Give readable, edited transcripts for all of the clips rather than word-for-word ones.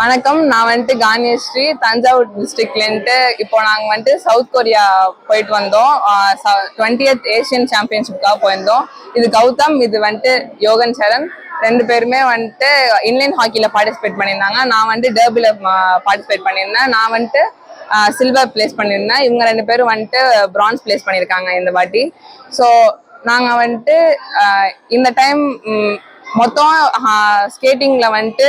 வணக்கம். நான் வந்துட்டு கானியஸ்ரீ, தஞ்சாவூர் டிஸ்ட்ரிக்ட்லேருந்து. இப்போ நாங்கள் வந்துட்டு சவுத் கொரியா போயிட்டு வந்தோம். 20th ஏஷியன் சாம்பியன்ஷிப்காக போயிருந்தோம். இது கௌதம், இது வந்துட்டு யோகன் சரண். ரெண்டு பேருமே வந்துட்டு இன்லைன் ஹாக்கியில் பார்ட்டிசிபேட் பண்ணியிருந்தாங்க. நான் வந்துட்டு டர்பியில் பார்ட்டிசிபேட் பண்ணியிருந்தேன். நான் வந்துட்டு சில்வர் பிளேஸ் பண்ணியிருந்தேன். இவங்க ரெண்டு பேரும் வந்துட்டு பிரான்ஸ் பிளேஸ் பண்ணியிருக்காங்க இந்த வாட்டி. ஸோ நாங்கள் வந்துட்டு இந்த டைம் மொத்தம் ஸ்கேட்டிங்ல வந்துட்டு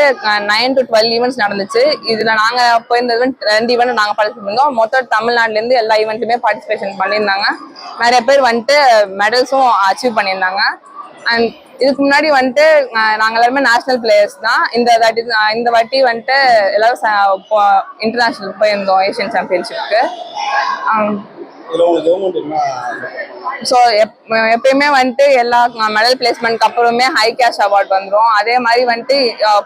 9 to 12 ஈவெண்ட்ஸ் நடந்துச்சு. இதுல நாங்க போயிருந்தது 2 ஈவெண்ட் நாங்க பார்ட்டிசிபேட் பண்ணோம். மொத்தம் தமிழ்நாட்டுல இருந்து எல்லா ஈவெண்ட்டுமே பார்ட்டிசிபேஷன் பண்ணியிருந்தாங்க. நிறைய பேர் வந்துட்டு மெடல்ஸும் அச்சீவ் பண்ணியிருந்தாங்க. அண்ட் இதுக்கு முன்னாடி வந்துட்டு நாங்க எல்லாருமே நேஷனல் பிளேயர்ஸ் தான். இந்த வாட்டி வந்துட்டு எல்லாரும் இன்டர்நேஷனல் போயிருந்தோம் ஏஷியன் சாம்பியன்ஷிப்க்கு. ஸோ எப்பயுமே வந்துட்டு எல்லா மெடல் பிளேஸ்மெண்ட்க்கு அப்புறமே ஹை கேஷ் அவார்ட் வந்துடும். அதே மாதிரி வந்துட்டு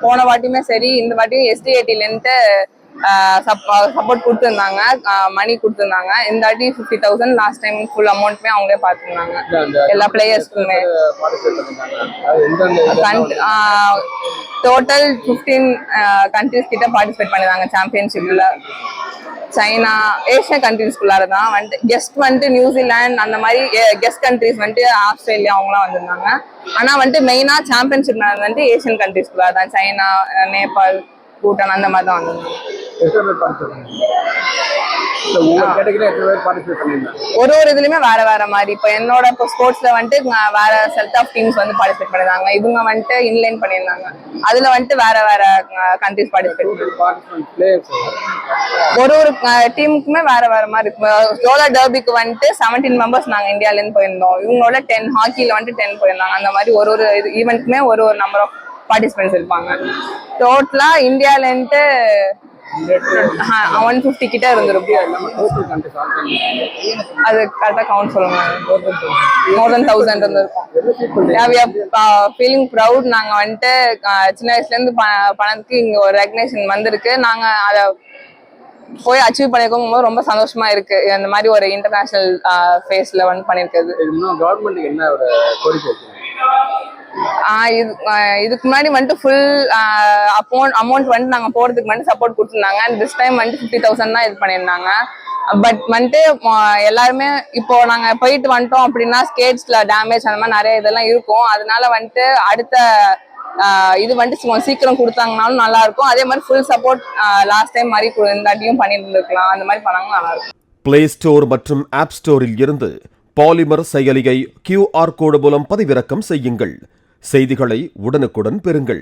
போன வாட்டியுமே சரி, இந்த வாட்டியும் SDAT-லேருந்து சப்போர்ட் கொடுத்துருந்தாங்க, மணி கொடுத்துருந்தாங்க. இந்த வாட்டி 50,000, லாஸ்ட் டைம் ஃபுல் அமௌண்ட்மே அவங்களே பார்த்துருந்தாங்க எல்லா பிளேயர்ஸ்க்குமே. டோட்டல் 15 கண்ட்ரிஸ் கிட்ட பார்ட்டிசிபேட் பண்ணிருந்தாங்க சாம்பியன்ஷிப்ல. சைனா, ஏஷியன் கண்ட்ரிஸ்குள்ளார தான் வந்துட்டு கெஸ்ட் வந்துட்டு நியூசிலாந்து, அந்த மாதிரி கெஸ்ட் கண்ட்ரிஸ் வந்துட்டு ஆஸ்திரேலியா அவங்களாம் வந்திருந்தாங்க. ஆனா வந்துட்டு மெயினா சாம்பியன்ஷிப் வந்துட்டு ஏஷியன் கண்ட்ரிஸ்குள்ளார தான். சைனா, நேபாள், பூட்டான் அந்த மாதிரி தான் வந்திருந்தாங்க. ஒரு இதுலயுமே வேற வேற மாதிரி. இப்போ என்னோட ஸ்போர்ட்ஸ்ல வந்துட்டு வேற செட் ஆஃப் டீம்ஸ் வந்து பார்ட்டிசிபேட் பண்ணிருந்தாங்க. இவங்க வந்துட்டு இன்லைன் பண்ணியிருந்தாங்க. அதுல வந்துட்டு வேற வேற கண்ட்ரிஸ் பார்ட்டிசிபேட். ஒரு டீமுக்குமே வேற வேற மாதிரி இருக்கு. ரோலர் டர்பிக்கு வந்துட்டு 17 மெம்பர்ஸ் நாங்க இந்தியால இருந்து போயிருந்தோம். இவங்களோட 10, ஹாக்கில வந்துட்டு 10 போயிருந்தாங்க. அந்த மாதிரி ஒரு ஈவெண்ட்டுமே ஒரு நம்பர் ஆஃப் பார்ட்டிசிபென்ட்ஸ் இருப்பாங்க. டோட்டலா இந்தியால இருந்து 150 கிட்ட இருந்திருக்கும். அது கரெக்டா கவுண்ட் சொல்லுங்க. மோர் தென் 1000 இருந்திருக்கும். Feeling proud. நாங்க வந்துட்டு சின்ன வயசுல இருந்து பணத்துக்கு இங்க ஒரு ரெகக்னேஷன் வந்திருக்கு. நாங்க அதை போய் அச்சீவ் பண்ணிருக்கும் போது ரொம்ப சந்தோஷமா இருக்கு. இந்த மாதிரி ஒரு இன்டர்நேஷனல் ஃபேஸ்ல வந்து பண்ணிருக்கிறது. கவர்மெண்ட்டுக்கு என்ன ஒரு கோரிக்கை? இதுக்கு முன்னாடி வந்துட்டு ஃபுல் அமௌண்ட் வந்துட்டு நாங்க போறதுக்கு வந்துட்டு சப்போர்ட் கொடுத்துருந்தாங்க. திஸ் டைம் வந்துட்டு 50,000 தான் இது பண்ணியிருந்தாங்க. பட் வந்துட்டு எல்லாருமே இப்போ நாங்க போயிட்டு வந்துட்டோம் அப்படின்னா ஸ்கேட்ஸ்ல டேமேஜ் அந்த மாதிரி நிறைய இதெல்லாம் இருக்கும். அதனால வந்துட்டு அடுத்த இது வந்துட்டு சீக்கிரம் கொடுத்தாங்கனாலும் நல்லா இருக்கும். அதே மாதிரி ஃபுல் சப்போர்ட் லாஸ்ட் டைம் மாதிரி இந்தாட்டியும் பண்ணிட்டு இருக்கலாம். அந்த மாதிரி பண்ணாலும் நல்லா இருக்கும். பிளே ஸ்டோர் மற்றும் ஆப் ஸ்டோரில் இருந்து பாலிமர் செயலியை QR கோடு மூலம் பதிவிறக்கம் செய்யுங்கள். செய்திகளை உடனுக்குடன் பெறுங்கள்.